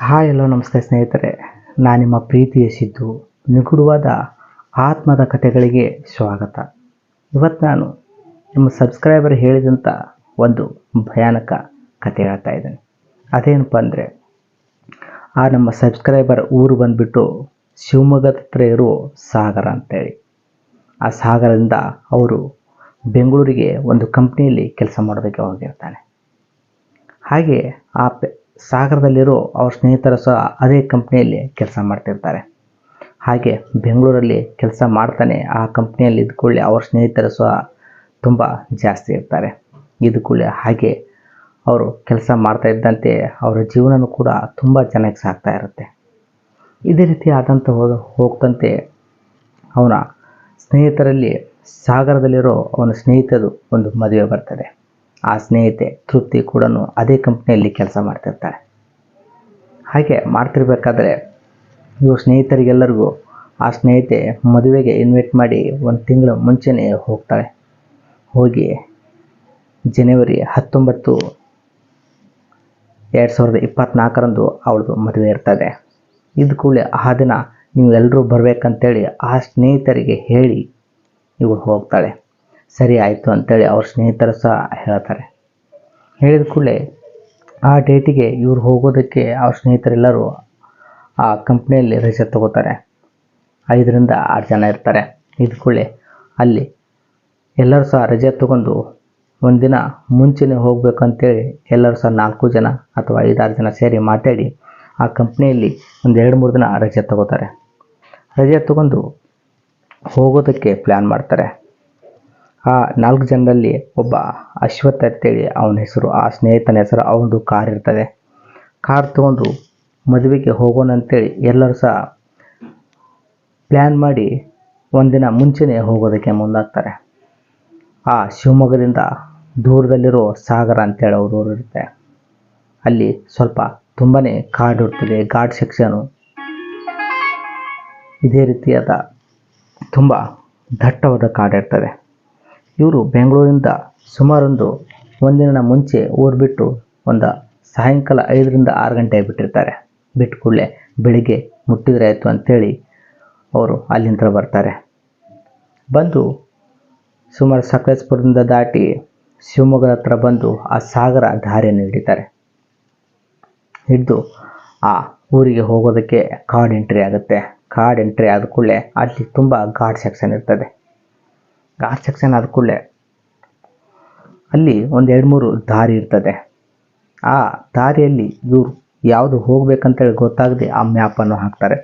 Hi hello ನಮಸ್ತೆ ಸ್ನೇಹಿತರೆ, ನಾನು ನಿಮ್ಮ ಪ್ರೀತಿಯ ಸಿದ್ದು. ನಿಗೂಢವಾದ ಆತ್ಮದ ಕಥೆಗಳಿಗೆ ಸ್ವಾಗತ. ಇವತ್ತು ನಾನು ನಿಮ್ಮ ಸಬ್ಸ್ಕ್ರೈಬರ್ ಹೇಳಿದಂಥ ಒಂದು ಭಯಾನಕ ಕಥೆ ಹೇಳ್ತಾ ಇದ್ದೇನೆ. ಅದೇನಪ್ಪ ಅಂದರೆ, ನಮ್ಮ ಸಬ್ಸ್ಕ್ರೈಬರ್ ಊರು ಬಂದುಬಿಟ್ಟು ಶಿವಮೊಗ್ಗದ ಹತ್ರ ಇರೋ ಸಾಗರ ಅಂತೇಳಿ. ಆ ಸಾಗರದಿಂದ ಅವರು ಬೆಂಗಳೂರಿಗೆ ಒಂದು ಕಂಪ್ನಿಯಲ್ಲಿ ಕೆಲಸ ಮಾಡೋದಕ್ಕೆ ಹೋಗಿರ್ತಾನೆ. ಹಾಗೆ ಸಾಗರದಲ್ಲಿರೋ ಅವ್ರ ಸ್ನೇಹಿತರು ಸಹ ಅದೇ ಕಂಪ್ನಿಯಲ್ಲಿ ಕೆಲಸ ಮಾಡ್ತಿರ್ತಾರೆ. ಹಾಗೆ ಬೆಂಗಳೂರಲ್ಲಿ ಕೆಲಸ ಮಾಡ್ತಾನೆ ಆ ಕಂಪ್ನಿಯಲ್ಲಿ ಇದ್ಕೊಳ್ಳಿ ಅವ್ರ ಸ್ನೇಹಿತರು ಸಹ ತುಂಬ ಜಾಸ್ತಿ ಇರ್ತಾರೆ. ಇದ್ಕೊಳ್ಳಿ ಹಾಗೆ ಅವರು ಕೆಲಸ ಮಾಡ್ತಾ ಇದ್ದಂತೆ ಅವರ ಜೀವನವೂ ಕೂಡ ತುಂಬ ಚೆನ್ನಾಗಿ ಸಾಗ್ತಾ ಇರುತ್ತೆ. ಇದೇ ರೀತಿ ಆದಂಥ ಹೋಗ್ತಂತೆ ಅವನ ಸ್ನೇಹಿತರಲ್ಲಿ ಸಾಗರದಲ್ಲಿರೋ ಅವನ ಸ್ನೇಹಿತರು ಒಂದು ಮದುವೆ ಬರ್ತದೆ. ಆ ಸ್ನೇಹಿತೆ ತೃಪ್ತಿ ಕೂಡ ಅದೇ ಕಂಪ್ನಿಯಲ್ಲಿ ಕೆಲಸ ಮಾಡ್ತಿರ್ತಾಳೆ. ಹಾಗೆ ಮಾಡ್ತಿರ್ಬೇಕಾದ್ರೆ ಇವ್ರ ಸ್ನೇಹಿತರಿಗೆಲ್ಲರಿಗೂ ಆ ಸ್ನೇಹಿತೆ ಮದುವೆಗೆ ಇನ್ವೈಟ್ ಮಾಡಿ ಒಂದು ತಿಂಗಳು ಮುಂಚೆನೇ ಹೋಗ್ತಾಳೆ. ಹೋಗಿ ಜನವರಿ 19, 2024ರಂದು ಅವಳದು ಮದುವೆ ಇರ್ತದೆ. ಇದು ಕೂಡ ಆ ದಿನ ನೀವು ಎಲ್ಲರೂ ಬರಬೇಕಂತೇಳಿ ಆ ಸ್ನೇಹಿತರಿಗೆ ಹೇಳಿ ಇವಳು ಹೋಗ್ತಾಳೆ. ಸರಿ ಆಯಿತು ಅಂತೇಳಿ ಅವ್ರ ಸ್ನೇಹಿತರು ಸಹ ಹೇಳ್ತಾರೆ. ಹೇಳಿದ ಕೂಡಲೇ ಆ ಡೇಟಿಗೆ ಇವ್ರು ಹೋಗೋದಕ್ಕೆ ಅವ್ರ ಸ್ನೇಹಿತರೆಲ್ಲರೂ ಆ ಕಂಪ್ನಿಯಲ್ಲಿ ರಜೆ ತಗೋತಾರೆ. 5ರಿಂದ 6 ಜನ ಇರ್ತಾರೆ. ಇದು ಕೂಡಲೇ ಅಲ್ಲಿ ಎಲ್ಲರೂ ಸಹ ರಜೆ ತಗೊಂಡು ಒಂದಿನ ಮುಂಚೆನೇ ಹೋಗಬೇಕಂತೇಳಿ ಎಲ್ಲರೂ ಸಹ 4 ಜನ ಅಥವಾ 5-6 ಜನ ಸೇರಿ ಮಾತಾಡಿ ಆ ಕಂಪ್ನಿಯಲ್ಲಿ ಒಂದು 2-3 ದಿನ ರಜೆ ತಗೋತಾರೆ. ರಜೆ ತಗೊಂಡು ಹೋಗೋದಕ್ಕೆ ಪ್ಲ್ಯಾನ್ ಮಾಡ್ತಾರೆ. ಆ 4 ಜನರಲ್ಲಿ ಒಬ್ಬ ಅಶ್ವಥ್ ಅಂತೇಳಿ ಅವನ ಹೆಸರು, ಆ ಸ್ನೇಹಿತನ ಹೆಸರು. ಅವನದು ಕಾರ್ ಇರ್ತದೆ. ಕಾರ್ ತೊಗೊಂಡು ಮದುವೆಗೆ ಹೋಗೋಣ ಅಂತೇಳಿ ಎಲ್ಲರೂ ಸಹ ಪ್ಲ್ಯಾನ್ ಮಾಡಿ ಒಂದಿನ ಮುಂಚೆನೇ ಹೋಗೋದಕ್ಕೆ ಮುಂದಾಗ್ತಾರೆ. ಆ ಶಿವಮೊಗ್ಗದಿಂದ ದೂರದಲ್ಲಿರೋ ಸಾಗರ ಅಂತೇಳಿ ಅವ್ರ ಊರು ಇರುತ್ತೆ. ಅಲ್ಲಿ ಸ್ವಲ್ಪ ತುಂಬಾ ಕಾಡು ಇರ್ತದೆ, ಘಾಟ್ ಸೆಕ್ಷನು. ಇದೇ ರೀತಿಯಾದ ತುಂಬ ದಟ್ಟವಾದ ಕಾಡು ಇರ್ತದೆ. ಇವರು ಬೆಂಗಳೂರಿಂದ ಸುಮಾರೊಂದು ಒಂದಿನ ಮುಂಚೆ ಊರು ಬಿಟ್ಟು ಒಂದು ಸಾಯಂಕಾಲ 5ರಿಂದ 6 ಗಂಟೆಗೆ ಬಿಟ್ಟಿರ್ತಾರೆ. ಬಿಟ್ಟು ಕೂಡಲೇ ಬೆಳಿಗ್ಗೆ ಮುಟ್ಟಿದ್ರೆ ಆಯಿತು ಅಂಥೇಳಿ ಅವರು ಅಲ್ಲಿಂದ ಬರ್ತಾರೆ. ಬಂದು ಸುಮಾರು ಸಕಲೇಶಪುರದಿಂದ ದಾಟಿ ಶಿವಮೊಗ್ಗದ ಹತ್ರ ಬಂದು ಆ ಸಾಗರ ದಾರಿಯನ್ನು ಹಿಡಿತಾರೆ. ಹಿಡಿದು ಆ ಊರಿಗೆ ಹೋಗೋದಕ್ಕೆ ಕಾರ್ಡ್ ಎಂಟ್ರಿ ಆಗುತ್ತೆ. ಕಾರ್ಡ್ ಎಂಟ್ರಿ ಆದ ಕೂಡಲೇ ಅಲ್ಲಿ ತುಂಬ ಘಾಟ್ ಸೆಕ್ಷನ್ ಇರ್ತದೆ. ಘಾಟ್ ಸೆಕ್ಷನ್ ಆದ ಕೂಡಲೇ ಅಲ್ಲಿ ಒಂದು 2-3 ದಾರಿ ಇರ್ತದೆ. ಆ ದಾರಿಯಲ್ಲಿ ಇವರು ಯಾವುದು ಹೋಗ್ಬೇಕಂತೇಳಿ ಗೊತ್ತಾಗದೆ ಆ ಮ್ಯಾಪನ್ನು ಹಾಕ್ತಾರೆ.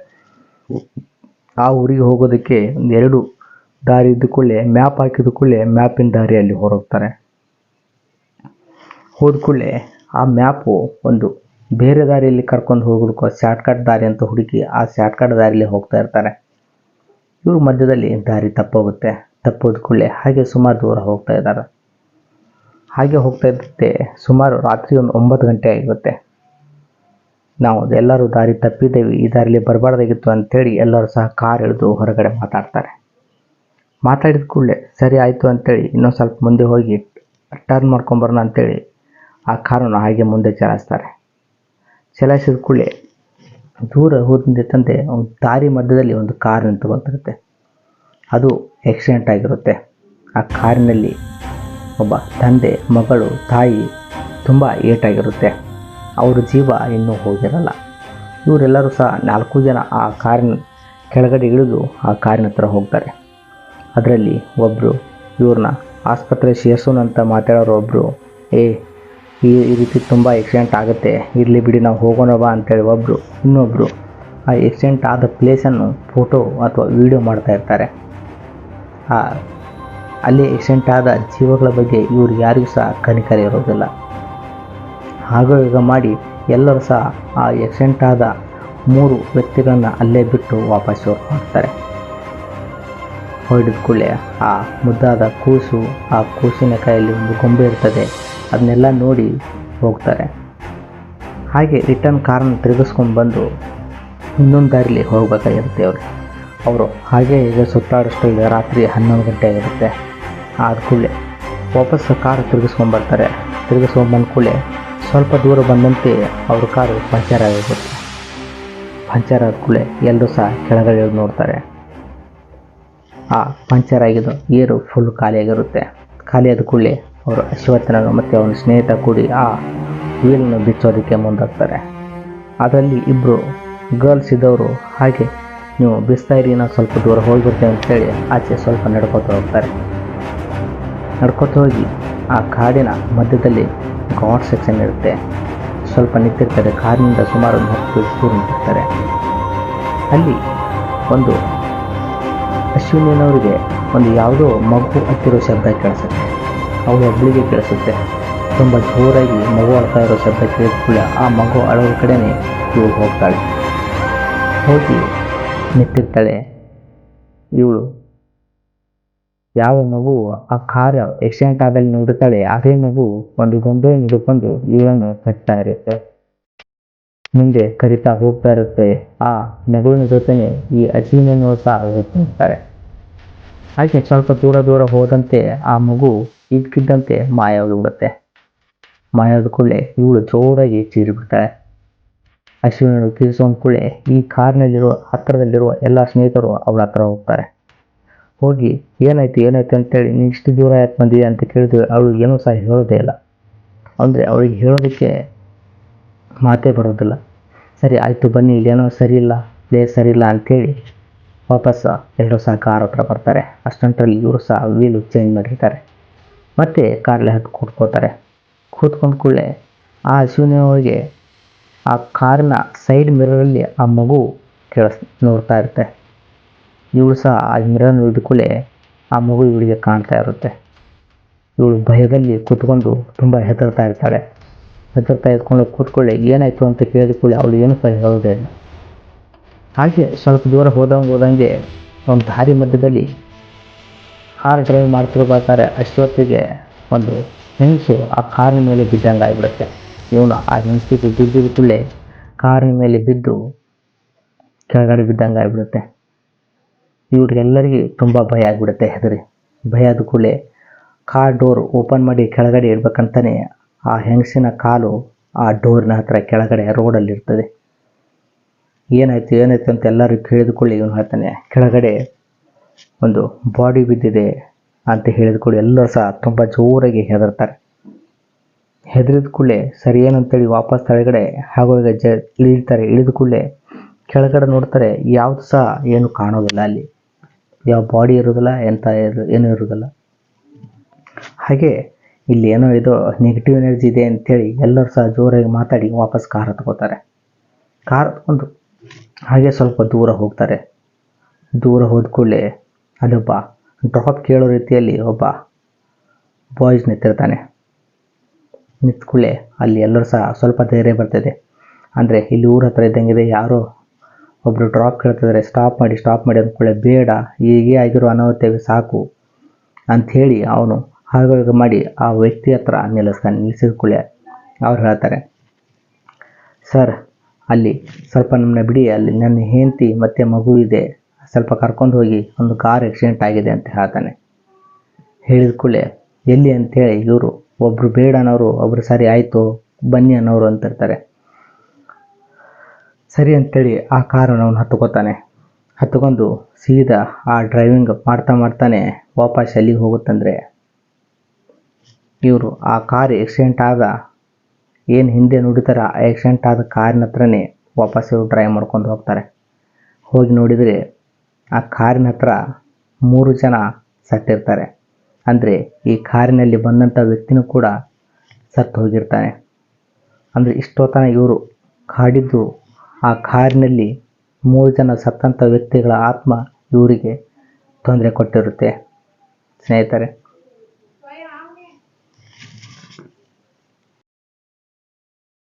ಆ ಊರಿಗೆ ಹೋಗೋದಕ್ಕೆ 2 ದಾರಿ ಇದ್ದ ಕೂಡಲೇ ಮ್ಯಾಪ್ ಹಾಕಿದ ಕೂಡಲೇ ಮ್ಯಾಪಿನ ದಾರಿಯಲ್ಲಿ ಹೊರಡ್ತಾರೆ. ಹೋದ ಕೂಡಲೇ ಆ ಮ್ಯಾಪು ಒಂದು ಬೇರೆ ದಾರಿಯಲ್ಲಿ ಕರ್ಕೊಂಡು ಹೋಗೋದಕ್ಕೂ ಶಾರ್ಟ್ಕಟ್ ದಾರಿ ಅಂತ ಹುಡುಕಿ ಆ ಶಾರ್ಟ್ಕಟ್ ದಾರಿಯಲ್ಲಿ ಹೋಗ್ತಾ ಇರ್ತಾರೆ. ಇವರು ಮಧ್ಯದಲ್ಲಿ ದಾರಿ ತಪ್ಪೋಗುತ್ತೆ. ತಪ್ಪೋದ ಕೂಡಲೇ ಹಾಗೆ ಸುಮಾರು ದೂರ ಹೋಗ್ತಾ ಇದ್ದಾರೆ. ಹಾಗೆ ಹೋಗ್ತಾ ಇದ್ದಂತೆ ಸುಮಾರು ರಾತ್ರಿ ಒಂದು 9 ಗಂಟೆ ಆಗಿರುತ್ತೆ. ನಾವು ಎಲ್ಲರೂ ದಾರಿ ತಪ್ಪಿದ್ದೇವೆ, ಈ ದಾರಿಯಲ್ಲಿ ಬರಬಾರ್ದಾಗಿತ್ತು ಅಂಥೇಳಿ ಎಲ್ಲರೂ ಸಹ ಕಾರ್ ಹಿಡಿದು ಹೊರಗಡೆ ಮಾತಾಡ್ತಾರೆ. ಮಾತಾಡಿದ ಕೂಡಲೇ ಸರಿ ಆಯಿತು ಅಂಥೇಳಿ ಇನ್ನೊಂದು ಸ್ವಲ್ಪ ಮುಂದೆ ಹೋಗಿ ಟರ್ನ್ ಮಾಡ್ಕೊಂಬರೋಣ ಅಂಥೇಳಿ ಆ ಕಾರನ್ನು ಹಾಗೆ ಮುಂದೆ ಚಲಾಯಿಸ್ತಾರೆ. ಚಲಾಯಿಸಿದ ಕೂಡಲೇ ದೂರ ಹೋದಂತೆ ಒಂದು ದಾರಿ ಮಧ್ಯದಲ್ಲಿ ಒಂದು ಕಾರ್ ನಿಂತ್ಕೊತಿರುತ್ತೆ. ಅದು ಆಕ್ಸಿಡೆಂಟ್ ಆಗಿರುತ್ತೆ. ಆ ಕಾರಿನಲ್ಲಿ ಒಬ್ಬ ತಂದೆ, ಮಗಳು, ತಾಯಿ ತುಂಬ ಏಟಾಗಿರುತ್ತೆ. ಅವ್ರ ಜೀವ ಇನ್ನೂ ಹೋಗಿರಲ್ಲ. ಇವರೆಲ್ಲರೂ ಸಹ 4 ಜನ ಆ ಕಾರಿನ ಕೆಳಗಡೆ ಇಳಿದು ಆ ಕಾರಿನ ಹತ್ರ ಹೋಗ್ತಾರೆ. ಅದರಲ್ಲಿ ಒಬ್ಬರು ಇವ್ರನ್ನ ಆಸ್ಪತ್ರೆ ಸೇರಿಸೋಣ ಅಂತ ಮಾತಾಡೋರು ಒಬ್ಬರು, ಈ ರೀತಿ ತುಂಬ ಆಕ್ಸಿಡೆಂಟ್ ಆಗುತ್ತೆ, ಇರಲಿ ಬಿಡಿ ನಾವು ಹೋಗೋಣ ಬಾ ಅಂತೇಳಿ ಒಬ್ಬರು. ಇನ್ನೊಬ್ಬರು ಆ ಆಕ್ಸಿಡೆಂಟ್ ಆದ ಪ್ಲೇಸನ್ನು ಫೋಟೋ ಅಥವಾ ವಿಡಿಯೋ ಮಾಡ್ತಾ ಇರ್ತಾರೆ. ಅಲ್ಲಿ ಆಕ್ಸಿಡೆಂಟ್ ಆದ ಜೀವಗಳ ಬಗ್ಗೆ ಇವರು ಯಾರಿಗೂ ಸಹ ಕನಿಕರ ಇರೋದಿಲ್ಲ. ಹಾಗೂ ಈಗ ಮಾಡಿ ಎಲ್ಲರೂ ಸಹ ಆ ಆಕ್ಸಿಡೆಂಟ್ ಆದ 3 ವ್ಯಕ್ತಿಗಳನ್ನು ಅಲ್ಲೇ ಬಿಟ್ಟು ವಾಪಸ್ ಹೊರಡ್ತಾರೆ. ಹೊರಡಿದ ಕೂಡಲೇ ಆ ಮುದ್ದಾದ ಕೂಸು, ಆ ಕೂಸಿನ ಕೈಯಲ್ಲಿ ಒಂದು ಗೊಂಬೆ ಇರ್ತದೆ, ಅದನ್ನೆಲ್ಲ ನೋಡಿ ಹೋಗ್ತಾರೆ. ಹಾಗೆ ರಿಟರ್ನ್ ಕಾರನ್ನು ತಿರುಗಿಸ್ಕೊಂಡು ಬಂದು ಇನ್ನೊಂದು ದಾರಿಲಿ ಹೋಗಬೇಕಾಗಿರುತ್ತೆ. ಅವರು ಹಾಗೆ ಈಗ ಸುತ್ತಾಡೋಷ್ಟರಲ್ಲಿ ರಾತ್ರಿ 11 ಗಂಟೆ ಆಗಿರುತ್ತೆ. ಆದ ಕೂಡಲೇ ವಾಪಸ್ ಕಾರು ತಿರುಗಿಸ್ಕೊಂಬರ್ತಾರೆ. ತಿರುಗಿಸ್ಕೊಂಬಂದ ಕೂಡಲೇ ಸ್ವಲ್ಪ ದೂರ ಬಂದಂತೆ ಅವ್ರ ಕಾರು ಪಂಚರ್ ಆಗಿರುತ್ತೆ. ಪಂಚರ್ ಆದ ಕೂಡಲೇ ಎಲ್ಲರೂ ಸಹ ಕೆಳಗಡೆ ಇಳಿದು ನೋಡ್ತಾರೆ. ಆ ಪಂಚರ್ ಆಗಿದ್ದು ಏರು ಫುಲ್ ಖಾಲಿಯಾಗಿರುತ್ತೆ. ಖಾಲಿಯಾದ ಕೂಡಲೇ ಅವರು ಅಶ್ವತ್ಥನನ್ನು ಮತ್ತು ಅವನ ಸ್ನೇಹಿತ ಕೂಡಿ ಆ ವೀಲನ್ನು ಬಿಚ್ಚೋದಕ್ಕೆ ಮುಂದಾಗ್ತಾರೆ. ಅದರಲ್ಲಿ ಇಬ್ಬರು ಗರ್ಲ್ಸ್ ಇದ್ದವರು ಹಾಗೆ ನೀವು ಬಿಸ್ತಾ ಇರಿ, ನಾವು ಸ್ವಲ್ಪ ದೂರ ಹೋಗ್ಬಿಡ್ತೇವೆ ಅಂತೇಳಿ ಆಚೆ ಸ್ವಲ್ಪ ನಡ್ಕೋತ ಹೋಗ್ತಾರೆ. ನಡ್ಕೋತ ಹೋಗಿ ಆ ಕಾಡಿನ ಮಧ್ಯದಲ್ಲಿ ಘಾಟ್ ಸೆಕ್ಷನ್ ಇರುತ್ತೆ. ಸ್ವಲ್ಪ ನಿಂತಿರ್ತಾರೆ. ಕಾರಿನಿಂದ ಸುಮಾರು 10 ದೂರ ನಿಂತಿರ್ತಾರೆ. ಅಲ್ಲಿ ಒಂದು ಅಶ್ವಿನಿಯನವರಿಗೆ ಒಂದು ಯಾವುದೋ ಮಗು ಹತ್ತಿರೋ ಶಬ್ದ ಕೇಳಿಸುತ್ತೆ. ಅವಳು ಒಬ್ಬಳಿಗೆ ಕೇಳಿಸುತ್ತೆ. ತುಂಬ ಜೋರಾಗಿ ಮಗು ಅಳ್ತಾ ಇರೋ ಶಬ್ದ ಕೇಳಿದ ಆ ಮಗು ಅಳೋರ ಕಡೆನೇ ಇವಳು ಹೋಗ್ತಾಳೆ. ಹೋಗಿ ನಿಂತಿರ್ತಾಳೆ. ಇವಳು ಯಾವ ಮಗು ಆ ಕಾರ್ ಆಕ್ಸಿಡೆಂಟ್ ಆದಲ್ಲಿ ನೋಡುತ್ತಾಳೆ, ಅದೇ ಮಗು ಒಂದು ಗೊಂಬೆ ಹಿಡ್ಕೊಂಡು ಇವಳನ್ನು ಕಟ್ತಾ ಇರುತ್ತೆ. ಮುಂದೆ ಕರಿತಾ ಹೋಗ್ತಾ ಇರುತ್ತೆ. ಆ ಮಗುವಿನ ಜೊತೆನೆ ಈ ಅಶ್ವಿನಿಯನ್ನು ಸಹ ಹೋಗ್ತಾರೆ. ಹಾಗೆ ಸ್ವಲ್ಪ ದೂರ ಹೋದಂತೆ ಆ ಮಗು ಇದ್ದಕ್ಕಿದ್ದಂತೆ ಮಾಯವಾಗಿಬಿಡುತ್ತೆ. ಮಾಯವಾದ ಕೂಡಲೇ ಇವಳು ಜೋರಾಗಿ ಚೀರಿಬಿಡ್ತಾಳೆ. ಅಶ್ವಿನಿಯನ್ನು ಕಿರಿಸೋನ್ ಕೂಡಲೇ ಈ ಕಾರ್ನಲ್ಲಿರುವ ಹತ್ತಿರದಲ್ಲಿರುವ ಎಲ್ಲ ಸ್ನೇಹಿತರು ಅವಳ ಹತ್ರ ಹೋಗ್ತಾರೆ. ಹೋಗಿ ಏನಾಯ್ತು ಅಂತೇಳಿ ನೀನು ಇಷ್ಟು ದೂರ ಯಾಕೆ ಬಂದಿದೆ ಅಂತ ಕೇಳಿದ್ವಿ. ಅವಳು ಏನೂ ಸಹ ಹೇಳೋದೇ ಇಲ್ಲ. ಅಂದರೆ ಅವಳಿಗೆ ಹೇಳೋದಕ್ಕೆ ಮಾತೇ ಬರೋದಿಲ್ಲ. ಸರಿ ಆಯಿತು ಬನ್ನಿ, ಇಲ್ಲೇನೋ ಪ್ಲೇಸ್ ಸರಿ ಇಲ್ಲ ಅಂಥೇಳಿ ವಾಪಸ್ ಎಲ್ಲರೂ ಸಹ ಕಾರ್ ಹತ್ರ ಬರ್ತಾರೆ. ಅಷ್ಟಂಟರಲ್ಲಿ ಇವರು ಸಹ ವೀಲು ಚೇಂಜ್ ಮಾಡಿರ್ತಾರೆ. ಮತ್ತೆ ಕಾರಲ್ಲಿ ಹತ್ತಿ ಕೂತ್ಕೋತಾರೆ. ಕೂತ್ಕೊಂಡು ಕೂಡಲೇ ಆ ಅಶ್ವಿನಿಯವರಿಗೆ ಆ ಕಾರಿನ ಸೈಡ್ ಮಿರರಲ್ಲಿ ಆ ಮಗು ನೋಡ್ತಾ ಇರುತ್ತೆ. ಇವಳು ಸಹ ಆ ಮಿರರ್ ನೋಡಿದ ಕೂಡಲೇ ಆ ಮಗು ಇವಳಿಗೆ ಕಾಣ್ತಾ ಇರುತ್ತೆ. ಇವಳು ಭಯದಲ್ಲಿ ಕೂತ್ಕೊಂಡು ತುಂಬ ಹೆದರ್ತಾ ಇರ್ತಾಳೆ. ಹೆದರ್ತಾ ಎತ್ಕೊಂಡು ಕೂತ್ಕೊಳ್ಳಿ ಏನಾಯಿತು ಅಂತ ಕೇಳಿದ ಕೂಡಲೇ ಅವಳು ಏನು ಸಹ ಹೇಳೋದೇ ಇಲ್ಲ. ಹಾಗೆ ಸ್ವಲ್ಪ ದೂರ ಹೋದಂಗೆ ಒಂದು ದಾರಿ ಮಧ್ಯದಲ್ಲಿ ಕಾರ್ ಡ್ರೈವ್ ಮಾಡ್ತಿರ್ಬೇಕಾದ್ರೆ ಅಶ್ವತ್ಥಿಗೆ ಒಂದು ಹೆಂಗಸು ಆ ಕಾರಿನ ಮೇಲೆ ಬಿದ್ದಂಗೆ ಆಗಿಬಿಡುತ್ತೆ. ಇವನು ಆ ಹೆಂಗಸಿಗೆ ಬಿದ್ದಿದ್ದ ಕೂಡಲೇ ಕಾರಿನ ಮೇಲೆ ಬಿದ್ದು ಕೆಳಗಡೆ ಬಿದ್ದಂಗೆ ಆಗಿಬಿಡುತ್ತೆ. ಇವ್ರಿಗೆಲ್ಲರಿಗೂ ತುಂಬ ಭಯ ಆಗಿಬಿಡುತ್ತೆ. ಭಯ ಆದ ಕೂಡಲೇ ಕಾರ್ ಡೋರ್ ಓಪನ್ ಮಾಡಿ ಕೆಳಗಡೆ ಇಡ್ಬೇಕಂತಾನೆ ಆ ಹೆಂಗಸಿನ ಕಾಲು ಆ ಡೋರಿನ ಹತ್ರ ಕೆಳಗಡೆ ರೋಡಲ್ಲಿರ್ತದೆ. ಏನಾಯ್ತು ಅಂತ ಎಲ್ಲರೂ ಕೇಳಿದ ಕೂಡಲೇ ಇವನು ಹೇಳ್ತಾನೆ, ಕೆಳಗಡೆ ಒಂದು ಬಾಡಿ ಬಿದ್ದಿದೆ ಅಂತ ಹೇಳಿದ ಕೂಡಲೇ ಎಲ್ಲರೂ ಸಹ ತುಂಬ ಜೋರಾಗಿ ಹೆದರ್ತಾರೆ. ಹೆದರಿದ ಕೂಡಲೇ ಸರಿ ಏನಂತೇಳಿ ವಾಪಸ್ ಕೆಳಗಡೆ ಹಾಗೆ ಇಳಿತಾರೆ. ಇಳಿದ ಕೂಡಲೇ ಕೆಳಗಡೆ ನೋಡ್ತಾರೆ, ಯಾವುದು ಸಹ ಏನು ಕಾಣೋದಿಲ್ಲ. ಅಲ್ಲಿ ಯಾವ ಬಾಡಿ ಇರೋದಿಲ್ಲ, ಏನೂ ಇರೋದಿಲ್ಲ. ಹಾಗೆ ಇಲ್ಲಿ ಏನೋ ಇದು ನೆಗೆಟಿವ್ ಎನರ್ಜಿ ಇದೆ ಅಂಥೇಳಿ ಎಲ್ಲರೂ ಸಹ ಜೋರಾಗಿ ಮಾತಾಡಿ ವಾಪಸ್ ಕಾರ್ ಹತ್ಕೋತಾರೆ. ಕಾರ್ ಹತ್ಕೊಂಡು ಹಾಗೆ ಸ್ವಲ್ಪ ದೂರ ಹೋಗ್ತಾರೆ. ದೂರ ಹೋದ ಕೂಡಲೇ ಅಲ್ಲೊಬ್ಬ ಡ್ರಾಪ್ ಕೇಳೋ ರೀತಿಯಲ್ಲಿ ಒಬ್ಬ ಬಾಯ್ಸ್ ನಿಂತಿರ್ತಾನೆ. ನಿಂತ ಕೂಡಲೇ ಅಲ್ಲಿ ಎಲ್ಲರೂ ಸಹ ಸ್ವಲ್ಪ ಧೈರ್ಯ ಬರ್ತದೆ. ಅಂದರೆ ಇಲ್ಲಿ ಊರ ಹತ್ರ ಇದ್ದಂಗಿದೆ, ಯಾರೋ ಒಬ್ಬರು ಡ್ರಾಪ್ ಕೇಳ್ತಿದ್ದಾರೆ, ಸ್ಟಾಪ್ ಮಾಡಿ ಅಂದ್ಕೊಳ್ಳೆ, ಬೇಡ ಹೀಗೆ ಆಗಿರೋ ಅನಾಹುತವೇ ಸಾಕು ಅಂಥೇಳಿ ಅವನು ಹಾಗೆ ಮಾಡಿ ಆ ವ್ಯಕ್ತಿ ಹತ್ರ ನಿಲ್ಲಿಸ್ತಾನೆ. ನಿಲ್ಲಿಸಿದ ಕೂಡಲೇ ಅವ್ರು ಹೇಳ್ತಾರೆ, ಸರ್ ಅಲ್ಲಿ ಸ್ವಲ್ಪ ನಮ್ಮನ್ನ ಬಿಡಿ, ಅಲ್ಲಿ ನನ್ನ ಹೆಂಡತಿ ಮತ್ತು ಮಗು ಇದೆ, ಸ್ವಲ್ಪ ಕರ್ಕೊಂಡು ಹೋಗಿ, ಒಂದು ಕಾರ್ ಆಕ್ಸಿಡೆಂಟ್ ಆಗಿದೆ ಅಂತ ಹೇಳ್ತಾನೆ. ಹೇಳಿದ ಕೂಡಲೇ ಎಲ್ಲಿ ಅಂಥೇಳಿ ಇವರು ಒಬ್ಬರು ಬೇಡ ಅನ್ನೋರು, ಒಬ್ಬರು ಸರಿ ಆಯಿತು ಬನ್ನಿ ಅನ್ನೋರು ಅಂತಿರ್ತಾರೆ. ಸರಿ ಅಂತೇಳಿ ಆ ಕಾರನ್ನು ಅವನು ಹತ್ಕೊಂಡು ಸೀದಾ ಆ ಡ್ರೈವಿಂಗ್ ಮಾಡ್ತಾನೆ ವಾಪಸ್ ಎಲ್ಲಿಗೆ ಹೋಗುತ್ತಂದರೆ, ಇವರು ಆ ಕಾರ್ ಆಕ್ಸಿಡೆಂಟ್ ಆದ ಏನು ಹಿಂದೆ ನೋಡಿದಾರೆ ಆ ಆಕ್ಸಿಡೆಂಟ್ ಆದ ಕಾರಿನ ಹತ್ರನೇ ವಾಪಸ್ ಇವರು ಡ್ರೈವ್ ಮಾಡ್ಕೊಂಡು ಹೋಗ್ತಾರೆ. ಹೋಗಿ ನೋಡಿದರೆ ಆ ಕಾರಿನ ಹತ್ರ 3 ಜನ ಸತ್ತಿರ್ತಾರೆ. ಅಂದರೆ ಈ ಕಾರಿನಲ್ಲಿ ಬಂದಂಥ ವ್ಯಕ್ತಿನೂ ಕೂಡ ಸತ್ತು ಹೋಗಿರ್ತಾನೆ. ಅಂದರೆ ಇಷ್ಟೊತ್ತನ ಇವರು ಕಾಡಿದ್ದು ಆ ಕಾರಿನಲ್ಲಿ 3 ಜನ ಸತ್ತಂಥ ವ್ಯಕ್ತಿಗಳ ಆತ್ಮ ಇವರಿಗೆ ತೊಂದರೆ ಕೊಟ್ಟಿರುತ್ತೆ ಸ್ನೇಹಿತರೆ.